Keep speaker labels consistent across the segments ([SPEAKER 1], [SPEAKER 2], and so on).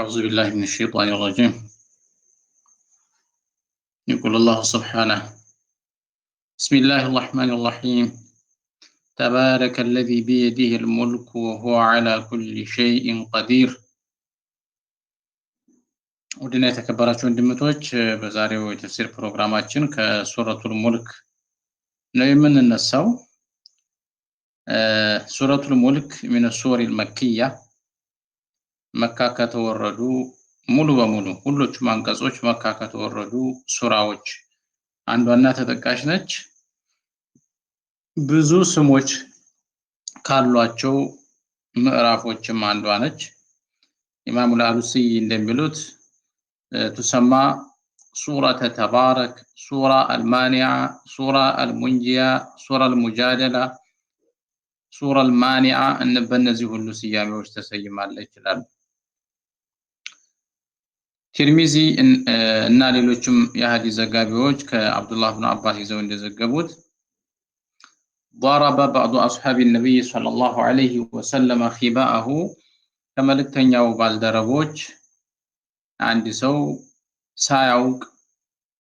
[SPEAKER 1] أعوذ بالله من الشيطان الرجيم. يقول الله سبحانه: بسم الله الرحمن الرحيم. تبارك الذي بيده الملك وهو على كل شيء قدير. ودنا የተከበራችሁ ወንድሞች በዛሬው የተፍሲር ፕሮግራማችን ከሱረቱል ሙልክ ነው የምንነሳው። ሱረቱል ሙልክ من السور المكية መካ ከተወረዱ ሙሉ በሙሉ ሁሉም አንቀጾች መካ ከተወረዱ ሱራዎች አንዷና ተጠቃሽ ነች። ብዙ ስሞች ካሏቸው ምዕራፎችም አንዷ ነች። ኢማሙ አልአሉሲ እንደሚሉት تسمى سورة تبارك، سورة المانعة، سورة المنجية، سورة المجادلة، سورة المانعة ان በእነዚህ ሁሉ ስያሜዎች ተሰይማለች ይላል። ትርሚዚ እና ሌሎችም የሐዲስ ዘጋቢዎች ከአብዱላህ ኢብኑ አባስ ይዘው እንደዘገቡት ضرب بعض أصحاب النبي صلى الله عليه وسلم خباءه ከመልእክተኛው ባልደረቦች አንድ ሰው ሳያውቅ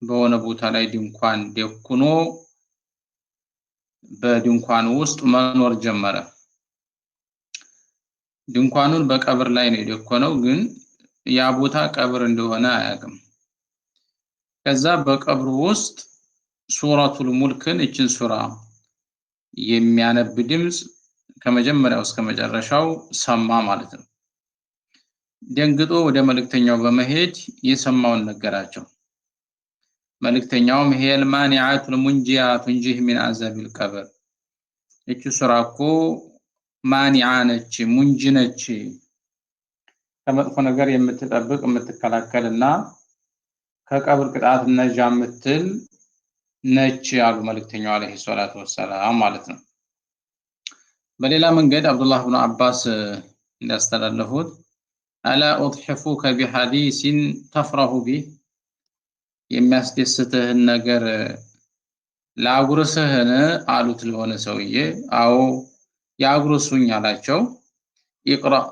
[SPEAKER 1] በሆነ ቦታ ላይ ድንኳን ደኩኖ በድንኳኑ ውስጥ መኖር ጀመረ። ድንኳኑን በቀብር ላይ ነው የደኮነው፣ ግን ያ ቦታ ቀብር እንደሆነ አያውቅም። ከዛ በቀብሩ ውስጥ ሱረቱል ሙልክን እችን ሱራ የሚያነብ ድምጽ ከመጀመሪያው እስከ መጨረሻው ሰማ ማለት ነው። ደንግጦ ወደ መልእክተኛው በመሄድ የሰማውን ነገራቸው። መልእክተኛውም ሄል ማኒዓቱል ሙንጂያ ትንጂህ ሚን አዛቢል ቀብር፣ እቺ ሱራ እኮ ማኒዓ ነች፣ ሙንጂ ነች፣ ከመጥፎ ነገር የምትጠብቅ የምትከላከልና ከቀብር ቅጣት ነጃ የምትል ነች ያሉ መልእክተኛው አለይሂ ሰላቱ ወሰላም ማለት ነው። በሌላ መንገድ አብዱላህ ኢብኑ አባስ እንዳስተላለፉት አላ أضحفوك بحديث تفرح به، የሚያስደስትህን ነገር ላጉርስህን አሉት ለሆነ ሰውዬ። አዎ ያጉርሱኝ አላቸው። اقرأ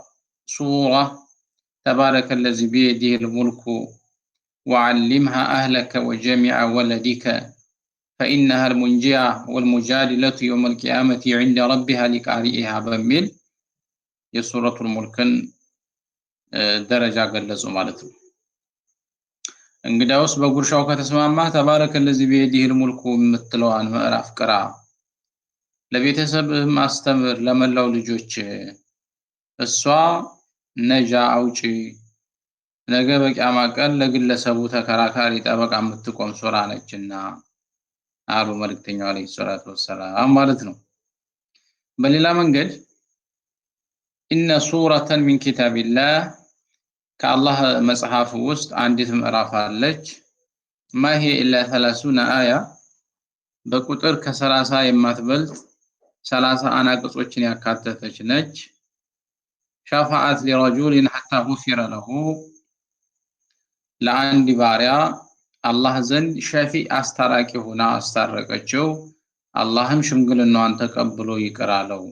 [SPEAKER 1] سورة تبارك الذي بيده الملك وعلمها أهلك وجميع ولدك فإنها المنجية والمجادلة يوم القيامة عند ربها لقارئها በሚል የሱረቱል ሙልክን ደረጃ ገለጹ ማለት ነው። እንግዲያውስ በጉርሻው ከተስማማ ተባረከ الذي بيده الملك የምትለዋን ምዕራፍ ቅራ፣ ለቤተሰብህ ማስተምር፣ ለመላው ልጆች እሷ ነጃ አውጪ፣ ነገ በቂያማ ቀን ለግለሰቡ ተከራካሪ ጠበቃ የምትቆም ሱራ ነችና አሉ መልእክተኛው አለይሂ ሰላቱ ወሰላም ማለት ነው። በሌላ መንገድ ኢነ ሱረተን ሚን ኪታቢላህ፣ ከአላህ መጽሐፍ ውስጥ አንዲት ምዕራፍ አለች። ማሂ ኢላ 30 አያ፣ በቁጥር ከ30 የማትበልጥ 30 አናቅጾችን ያካተተች ነች። ሸፋዓት ሊረጁሊን ሐታ ጉፊረ ለሁ፣ ለአንድ ባሪያ አላህ ዘንድ ሸፊ አስታራቂ ሆና አስታረቀችው፣ አላህም ሽምግልናዋን ተቀብሎ ይቅር አለው።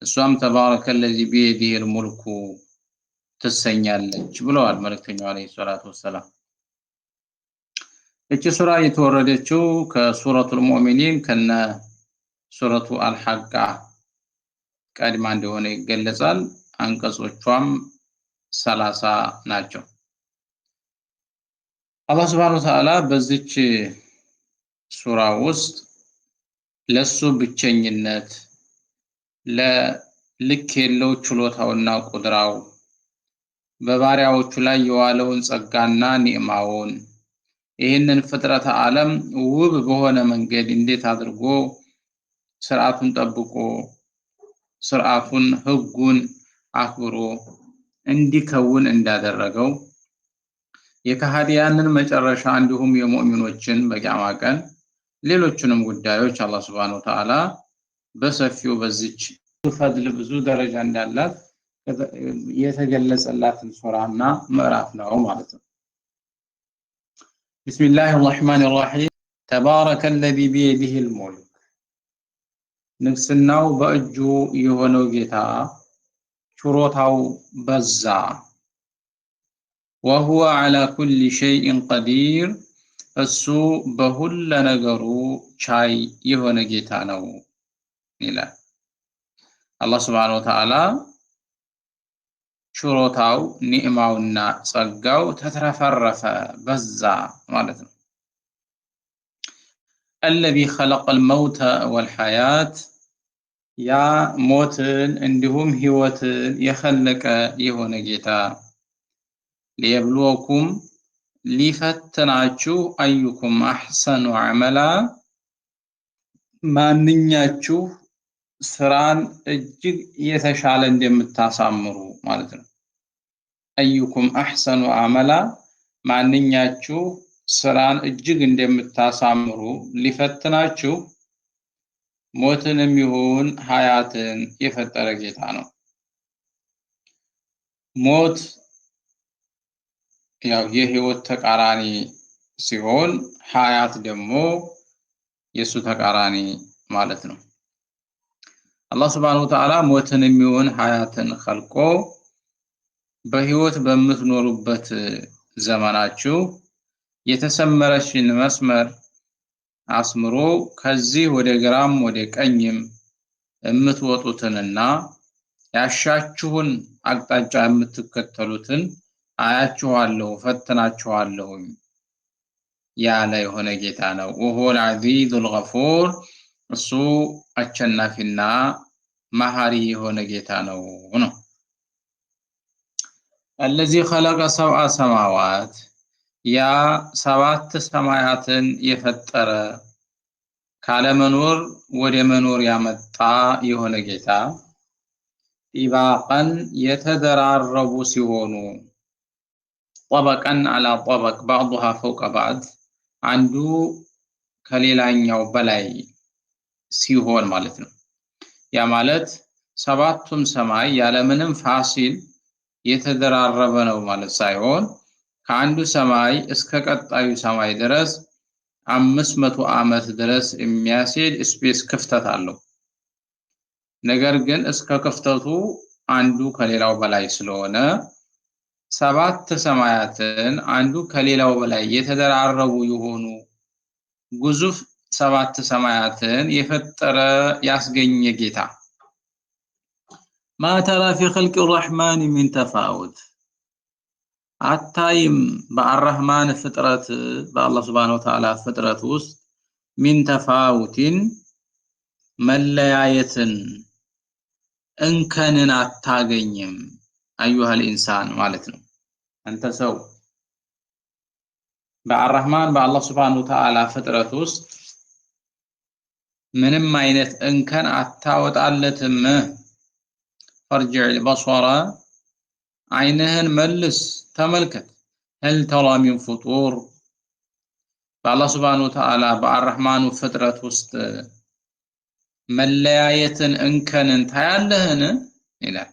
[SPEAKER 1] እሷም ተባረከ الذي بيده الملك ትሰኛለች ብለዋል መልእክተኛው አለይሂ ሰላቱ ወሰላም። እቺ ሱራ የተወረደችው ከሱረቱል ሙእሚኒን ከነ ሱረቱ አልሐቃ ቀድማ እንደሆነ ይገለጻል። አንቀጾቿም 30 ናቸው። አላህ Subhanahu Wa Ta'ala በዚች ሱራ ውስጥ ለሱ ብቸኝነት፣ ለልክ የለው ችሎታውና ቁድራው፣ በባሪያዎቹ ላይ የዋለውን ጸጋና ኒዕማውን፣ ይህንን ፍጥረተ ዓለም ውብ በሆነ መንገድ እንዴት አድርጎ ስርዓቱን ጠብቆ ስርዓቱን ህጉን አክብሮ እንዲከውን እንዳደረገው፣ የከሃዲያንን መጨረሻ እንዲሁም የሙእሚኖችን በቂያማ ቀን ሌሎችንም ጉዳዮች አላህ Subhanahu Wa Ta'ala በሰፊው በዚች ፈድል ብዙ ደረጃ እንዳላት የተገለጸላትን ሱራና ምዕራፍ ነው ማለት ነው። ቢስሚላሂር ረህማኒር ረሂም ተባረከ الذي بيده الملك፣ ንግስናው በእጁ የሆነው ጌታ ችሮታው በዛ وهو على كل شيء قدير እሱ በሁሉ ነገሩ ቻይ የሆነ ጌታ ነው ይላል። አላህ Subhanahu Wa Ta'ala ችሮታው ኒዕማውና ጸጋው ተትረፈረፈ በዛ ማለት ነው። الذي خلق الموت والحياة ያ ሞትን እንዲሁም ህይወትን የኸለቀ የሆነ ጌታ ليبلوكم ሊፈትናችሁ አዩኩም አህሰኑ ዐመላ ማንኛችሁ ስራን እጅግ የተሻለ እንደምታሳምሩ ማለት ነው። አዩኩም አህሰኑ ዐመላ ማንኛችሁ ስራን እጅግ እንደምታሳምሩ ሊፈትናችሁ ሞትንም ይሁን ሀያትን የፈጠረ ጌታ ነው። ሞት ያው የህይወት ተቃራኒ ሲሆን ሀያት ደግሞ የሱ ተቃራኒ ማለት ነው። አላህ Subhanahu Wa Ta'ala ሞትንም ይሁን ሀያትን ኸልቆ በህይወት በምትኖሩበት ዘመናችሁ የተሰመረሽን መስመር አስምሮ ከዚህ ወደ ግራም ወደ ቀኝም የምትወጡትንና ያሻችሁን አቅጣጫ የምትከተሉትን አያችኋለሁ ፈትናችኋለሁ ያለ የሆነ ጌታ ነው። ወሆ العزيز الغفور እሱ አሸናፊና መሐሪ የሆነ ጌታ ነው ነው الذي خلق سبع سماوات ያ ሰባት ሰማያትን የፈጠረ ካለመኖር ወደ መኖር ያመጣ የሆነ ጌታ ኢባቀን የተደራረቡ ሲሆኑ طبقا على طبق بعضها فوق بعض አንዱ ከሌላኛው በላይ ሲሆን ማለት ነው። ያ ማለት ሰባቱም ሰማይ ያለምንም ፋሲል የተደራረበ ነው ማለት ሳይሆን ከአንዱ ሰማይ እስከ ቀጣዩ ሰማይ ድረስ 500 ዓመት ድረስ የሚያስሄድ ስፔስ ክፍተት አለው። ነገር ግን እስከ ክፍተቱ አንዱ ከሌላው በላይ ስለሆነ ሰባት ሰማያትን አንዱ ከሌላው በላይ የተደራረቡ የሆኑ ግዙፍ ሰባት ሰማያትን የፈጠረ ያስገኘ ጌታ ما ترى في خلق الرحمن من تفاوت አታይም በአርህማን ፍጥረት በአላህ Subhanahu Wa Ta'ala ፍጥረት ውስጥ من تفاوت መለያየትን እንከንን አታገኝም አዩሃ الانسان ማለት ነው። አንተ ሰው በአርህማን በአላህ Subhanahu Wa Ta'ala ፍጥረት ውስጥ ምንም አይነት እንከን አታወጣለትም። فرجع البصر عينهن ملس تملكت هل ترى من فطور فالله سبحانه وتعالى بالرحمن وفترة وسط ملياية انكن تايالهن إلى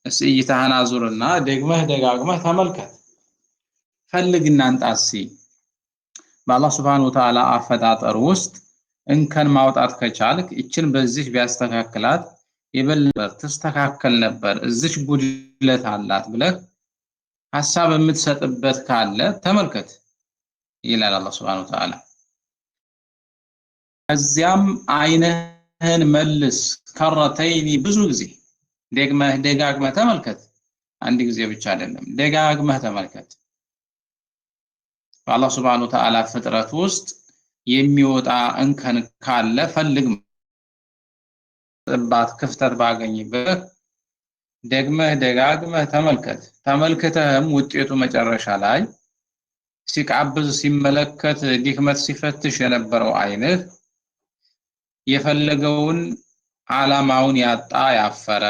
[SPEAKER 1] اسئيتها نازورنا دقمه تملكت فلقنا انت اسي بالله سبحانه وتعالى አፈጣጠር ውስጥ እንከን ማውጣት ከቻልክ እችን በዚህ ቢያስተካክላት ይበልጥ ተስተካከል ነበር እዚህ ጉድለት አላት ብለህ ሐሳብ የምትሰጥበት ካለ ተመልከት ይላል አላህ Subhanahu Wa Ta'ala። እዚያም አይነህን መልስ ከረተይኒ ብዙ ጊዜ ደጋግመህ ተመልከት። አንድ ጊዜ ብቻ አይደለም ደጋግመህ ተመልከት። አላህ Subhanahu Wa Ta'ala ፍጥረት ውስጥ የሚወጣ እንከን ካለ ፈልግ ባት ክፍተት ባገኝበት ደጋግመህ ተመልከት። ተመልክተህም ውጤቱ መጨረሻ ላይ ሲቃብዝ ሲመለከት ድክመት ሲፈትሽ የነበረው አይንህ የፈለገውን ዓላማውን ያጣ ያፈረ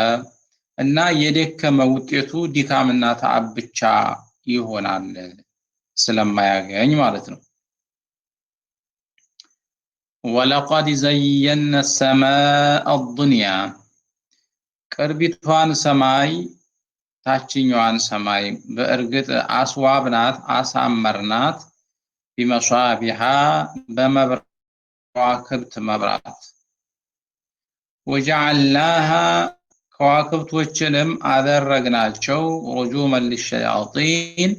[SPEAKER 1] እና የደከመ ውጤቱ ድካምና ተዓብ ብቻ ይሆናል ስለማያገኝ ማለት ነው። ولقد زينا السماء الدنيا ቅርቢቷን ሰማይ ታችኛዋን ሰማይ በእርግጥ አስዋብናት አሳመርናት بمصابيح በመብራክብት መብራት وجعلناها ከዋክብቶችንም አደረግናቸው ሩጁመን ሊሸያጢን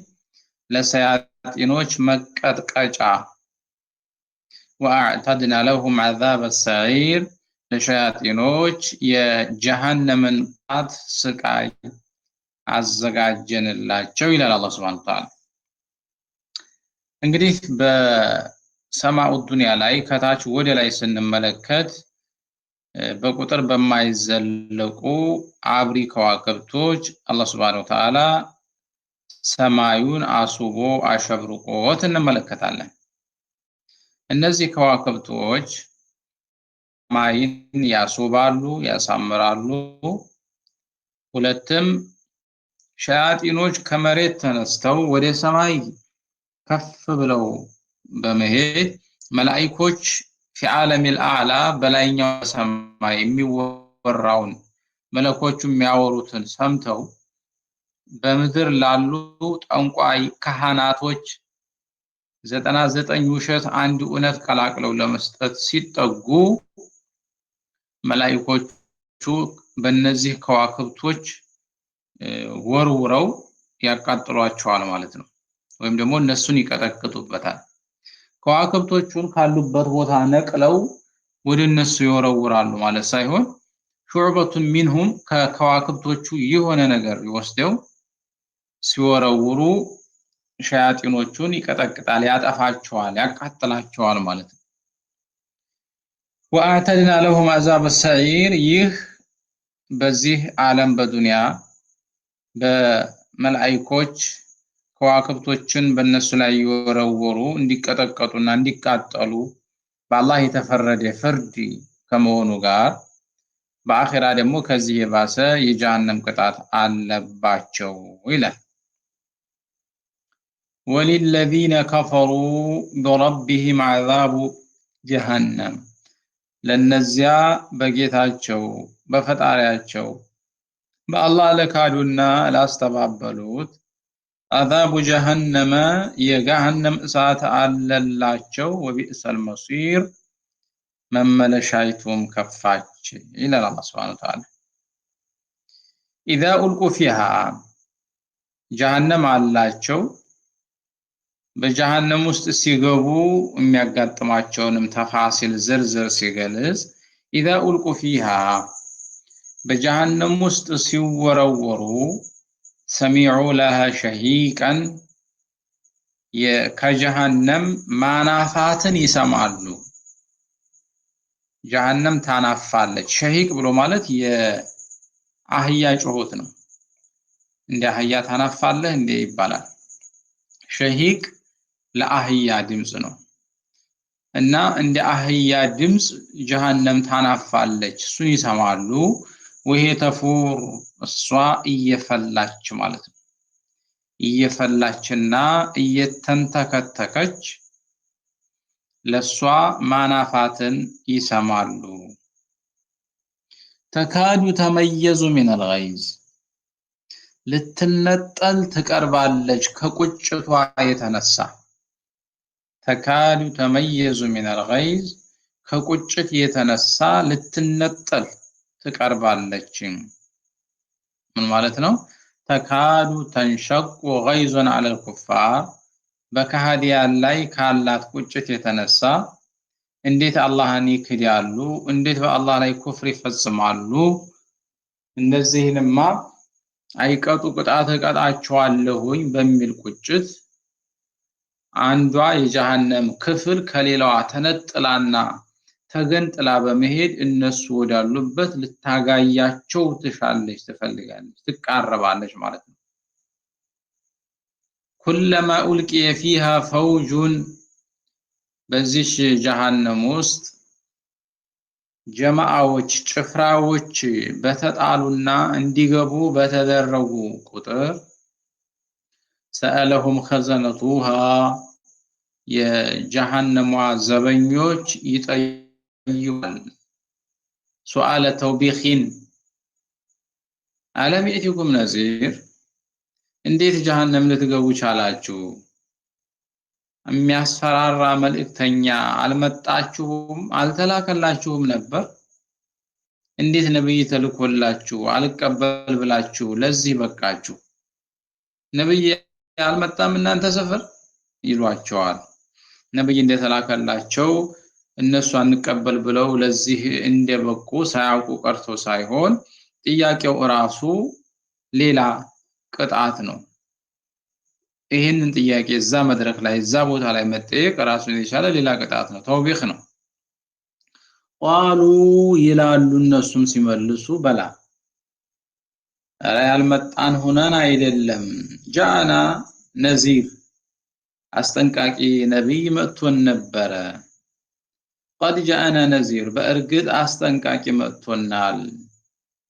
[SPEAKER 1] ለሰያጢኖች መቀጥቀጫ ወአዕተድና ለሁም ዐዛበ ሰዒር ለሸያጢኖች የጀሃነምን ቃት ስቃይ አዘጋጀንላቸው ይላል አላህ ሱብሓነሁ ወተዓላ። እንግዲህ በሰማኡ ዱንያ ላይ ከታች ወደ ላይ ስንመለከት በቁጥር በማይዘለቁ አብሪ ከዋክብቶች አላህ ሱብሓነሁ ወተዓላ ሰማዩን አስውቦ አሸብርቆት እንመለከታለን። እነዚህ ከዋክብቶች ሰማይን ያስውባሉ፣ ያሳምራሉ። ሁለትም ሸያጢኖች ከመሬት ተነስተው ወደ ሰማይ ከፍ ብለው በመሄድ መላእክቶች في عالم الأعلى በላይኛው ሰማይ የሚወራውን መለኮቹ የሚያወሩትን ሰምተው በምድር ላሉ ጠንቋይ ካህናቶች 99 ውሸት አንድ እውነት ቀላቅለው ለመስጠት ሲጠጉ መላእክቶቹ በእነዚህ ከዋክብቶች ወርውረው ያቃጥሏቸዋል ማለት ነው። ወይም ደግሞ እነሱን ይቀጠቅጡበታል። ከዋክብቶቹን ካሉበት ቦታ ነቅለው ወደ እነሱ ይወረውራሉ ማለት ሳይሆን ሹዕበቱን ሚንሁም ከከዋክብቶቹ የሆነ ነገር ይወስደው ሲወረውሩ ሸያጢኖቹን ይቀጠቅጣል፣ ያጠፋቸዋል፣ ያቃጥላቸዋል ማለት ነው። ወአዕተድና ለሁም ዐዛበ ሰዒር ይህ በዚህ ዓለም በዱንያ በመላእክቶች ከዋክብቶችን በእነሱ ላይ ይወረወሩ እንዲቀጠቀጡና እንዲቃጠሉ በአላህ የተፈረደ ፍርድ ከመሆኑ ጋር በአኺራ ደግሞ ከዚህ የባሰ የጀሃነም ቅጣት አለባቸው ይላል። ወሊለዚነ ከፈሩ ቢረቢሂም ዐዛቡ ጀሃነም ለነዚያ በጌታቸው በፈጣሪያቸው በአላህ ለካዱና ላስተባበሉት ዐዛቡ ጀሃነመ የገሃነም እሳት አለላቸው። ወቢእሰል መሲር መመለሻይቱም ከፋች ይላል አላህ ሱብሓነሁ ወተዓላ። ኢዛ ኡልቁ ፊሃ ጀሃነም አላቸው። በጀሃነም ውስጥ ሲገቡ የሚያጋጥማቸውንም ተፋሲል ዝርዝር ሲገልጽ ኢዛ ኡልቁ ፊሃ በጀሃነም ውስጥ ሲወረወሩ ሰሚዑ ለሃ ሸሂቀን ከጀሃነም ማናፋትን ይሰማሉ። ጀሃነም ታናፋለች። ሸሂቅ ብሎ ማለት የአህያ ጩኸት ነው። እንደ አህያ ታናፋለህ እንደ ይባላል። ሸሂቅ ለአህያ ድምጽ ነው እና እንደ አህያ ድምጽ ጀሃነም ታናፋለች። እሱን ይሰማሉ። ወሄ ተፉር እሷ እየፈላች ማለት ነው። እየፈላችና እየተንተከተከች ለሷ ማናፋትን ይሰማሉ። ተካዱ ተመየዙ ሚነል ገይዝ ልትነጠል ትቀርባለች ከቁጭቷ የተነሳ። ተካዱ ተመየዙ ሚነል ገይዝ ከቁጭት የተነሳ ልትነጠል ትቀርባለች። ምን ማለት ነው? ተካዱ ተንሸቁ ገይዙን ዐለል ኩፋር በከሃዲያን ላይ ካላት ቁጭት የተነሳ እንዴት አላህን ይክዳሉ? እንዴት በአላህ ላይ ኩፍር ይፈጽማሉ? እነዚህንማ አይቀጡ ቅጣት እቀጣቸዋለሁኝ በሚል ቁጭት አንዷ የጀሃነም ክፍል ከሌላዋ ተነጥላና ተገንጥላ በመሄድ እነሱ ወዳሉበት ልታጋያቸው ትሻለች፣ ትፈልጋለች፣ ትቃረባለች ማለት ነው። ኩለማ ኡልቂየ ፊሃ ፈውጁን በዚህ ጀሃነም ውስጥ ጀማዓዎች ጭፍራዎች በተጣሉና እንዲገቡ በተደረጉ ቁጥር ሰአለሁም ኸዘነቱሃ የጀሃነሟ ዘበኞች ይጠይቃል። ሱአለ ተውቢኺን አለም የእቲኩም ነዚር እንዴት ጀሃነም ልትገቡ ቻላችሁ? የሚያስፈራራ መልእክተኛ አልመጣችሁም? አልተላከላችሁም ነበር? እንዴት ነብይ ተልኮላችሁ አልቀበል ብላችሁ ለዚህ በቃችሁ ነብይ ያልመጣም እናንተ ሰፈር ይሏቸዋል ነብይ እንደተላከላቸው እነሱ አንቀበል ብለው ለዚህ እንደበቁ ሳያውቁ ቀርቶ ሳይሆን ጥያቄው ራሱ ሌላ ቅጣት ነው ይሄንን ጥያቄ እዛ መድረክ ላይ እዛ ቦታ ላይ መጠየቅ ራሱን የቻለ ሌላ ቅጣት ነው ተውቢኽ ነው ቃሉ ይላሉ እነሱም ሲመልሱ በላ ያልመጣን ሆነን አይደለም ጃና ነዚር አስጠንቃቂ ነብይ መጥቶን ነበረ قد جاءنا نذير በእርግጥ አስጠንቃቂ መጥቶናል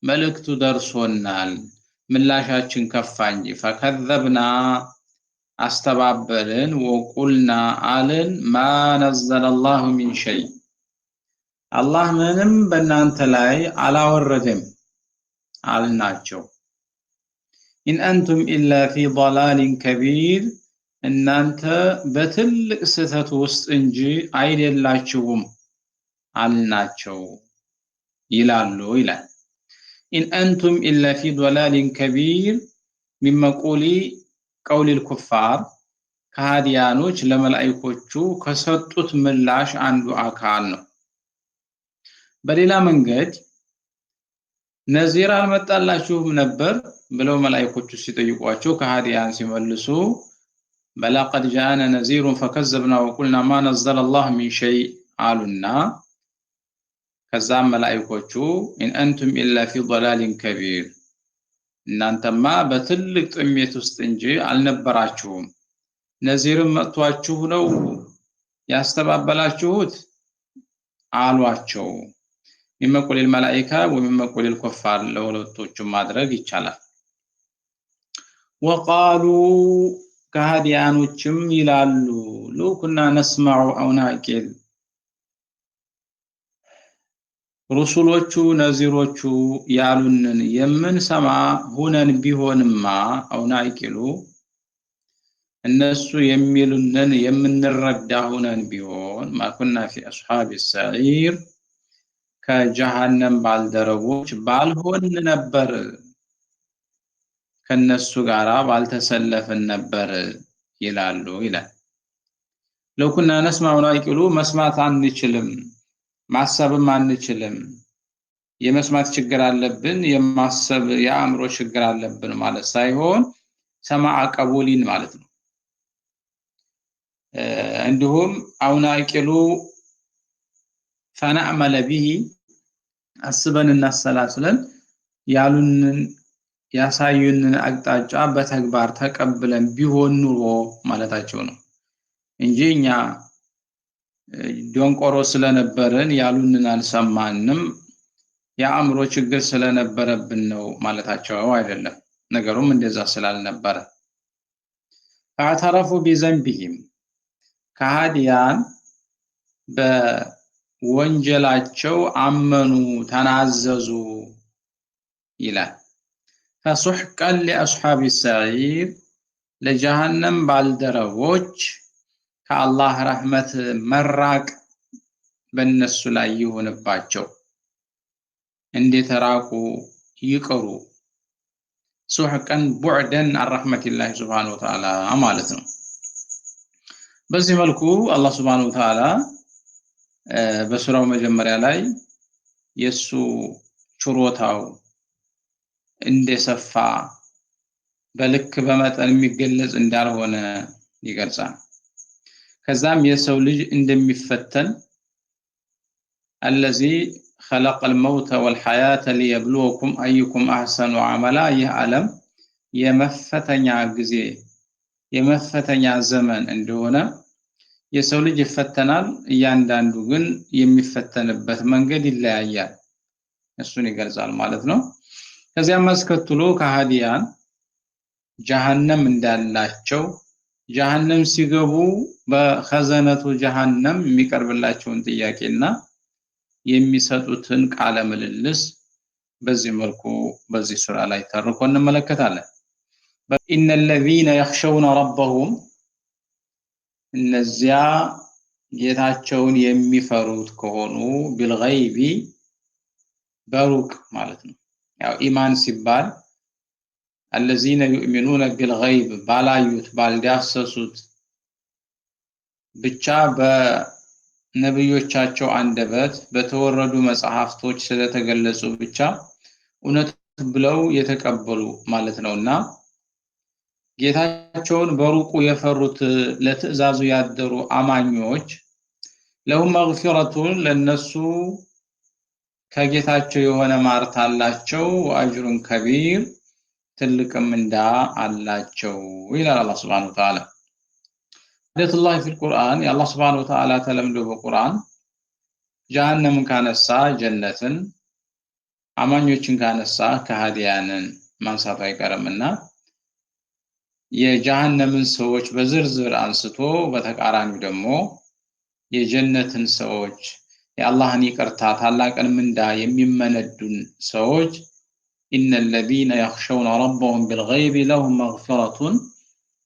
[SPEAKER 1] መልእክቱ ደርሶናል ምላሻችን ከፋ እንጂ فكذبنا አስተባበልን وقلنا አልን ما نزل الله من شيء አላህ ምንም በእናንተ ላይ አላወረደም አልናቸው إن أنتم إلا في ضلال كبير እናንተ በትልቅ ስህተት ውስጥ እንጂ አይደላችሁም አልናቸው ይላሉ ይላል إن أنتم إلا في ضلال كبير من مقول قول الكفار ከሃዲያኖች ለመላእክቶቹ ከሰጡት ምላሽ አንዱ አካል ነው በሌላ መንገድ ነዚር አልመጣላችሁም ነበር ብለው መላእክቶቹ ሲጠይቋቸው ከሃዲያን ሲመልሱ بلا قد جاءنا نذير فكذبنا وقلنا ما نزل الله من شيء قالنا ከዛም መላእክቶቹ إن أنتم إلا في ضلال كبير እናንተማ በትልቅ ጥሜት ውስጥ እንጂ አልነበራችሁም ነዚርም መጥቷችሁ ነው ያስተባበላችሁት አሏቸው የሚመቁል الملائكه وممقول الكفار ለሁለቶቹም ማድረግ ይቻላል وقالوا ከሃዲያኖችም ይላሉ ለኩና ነስማዑ አው ናቂል ሩሱሎቹ ነዚሮቹ ያሉንን የምንሰማ ሆነን ቢሆንማ አው ናቂሉ እነሱ የሚሉንን የምንረዳ ሆነን ቢሆን ማኩና في اصحاب السعير ከጀሃነም ባልደረቦች ባልሆን ነበር ከነሱ ጋራ ባልተሰለፈን ነበር ይላሉ ይላል ለኩና ነስማዑ ናቂሉ መስማት አንችልም ማሰብም አንችልም የመስማት ችግር አለብን የማሰብ የአእምሮ ችግር አለብን ማለት ሳይሆን ሰማዓ ቀቡሊን ማለት ነው እንዲሁም አውናቂሉ ፈናዕመለ ቢሂ አስበንና ሰላስለን ያሉንን ያሳዩንን አቅጣጫ በተግባር ተቀብለን ቢሆን ኑሮ ማለታቸው ነው እንጂኛ ዶንቆሮ ስለነበረን ያሉንን አልሰማንም የአእምሮ ችግር ስለነበረብን ነው ማለታቸው አይደለም ነገሩም እንደዛ ስላልነበረ አተረፉ ቢዘንቢሂም ከሃዲያን በወንጀላቸው አመኑ ተናዘዙ ይላል فسحقا لاصحاب السعير لجهنم ባልደረቦች ከአላህ ረህመት መራቅ በእነሱ ላይ ይሆንባቸው እንደተራቁ ይቀሩ سحقا بعدا عن رحمة الله سبحانه وتعالى ማለት ነው በዚህ መልኩ አላህ Subhanahu Wa Ta'ala በሱራው መጀመሪያ ላይ የሱ ችሮታው እንደሰፋ በልክ በመጠን የሚገለጽ እንዳልሆነ ይገልጻል ከዛም የሰው ልጅ እንደሚፈተን الذي خلق الموت والحياة ليبلوكم أيكم أحسن عملا يعلم የመፈተኛ ጊዜ የመፈተኛ ዘመን እንደሆነ የሰው ልጅ ይፈተናል እያንዳንዱ ግን የሚፈተንበት መንገድ ይለያያል እሱን ይገልጻል ማለት ነው ከዚያም አስከትሎ ከሃዲያን ጀሃነም እንዳላቸው ጀሃነም ሲገቡ በኸዘነቱ ጀሃነም የሚቀርብላቸውን ጥያቄና የሚሰጡትን ቃለ ምልልስ በዚህ መልኩ በዚህ ሱራ ላይ ተርኮ እንመለከታለን إن الذين يخشون ربهم እነዚያ ጌታቸውን የሚፈሩት ከሆኑ بالغيب በሩቅ ማለት ነው። ያው ኢማን ሲባል الذين يؤمنون بالغيب ባላዩት ባልዳሰሱት ብቻ በነብዮቻቸው አንደበት በተወረዱ መጽሐፍቶች ስለተገለጹ ብቻ እውነት ብለው የተቀበሉ ማለት ነውና ጌታቸውን በሩቁ የፈሩት ለትዕዛዙ ያደሩ አማኞች ለሁም መግፊረቱን ለነሱ ከጌታቸው የሆነ ማርታ አላቸው ወአጅሩን ከቢር ትልቅም እንዳ አላቸው ይላል አላህ Subhanahu Wa Ta'ala ወደቱላህ في القرآن የአላህ Subhanahu Wa Ta'ala ተለምዶ በቁርአን ጀሃነምን ካነሳ ጀነትን አማኞችን ካነሳ ከሃዲያንን ማንሳቱ አይቀርምና የጀሃነምን ሰዎች በዝርዝር አንስቶ በተቃራኒው ደግሞ የጀነትን ሰዎች የአላህን ይቅርታ ታላቅን ምንዳ የሚመነዱን ሰዎች إن الذين يخشون ربهم بالغيب لهم مغفرة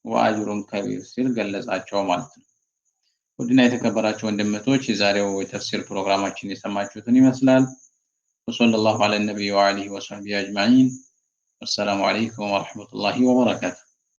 [SPEAKER 1] وأجر كبير ሲል ገለጻቸው ማለት ነው። ወድና የተከበራችሁ ወንድሞች የዛሬው የተፍሲር ፕሮግራማችን የሰማችሁትን ይመስላል። وصلى الله على النبي وعلى اله وصحبه اجمعين. والسلام عليكم ورحمة الله وبركاته.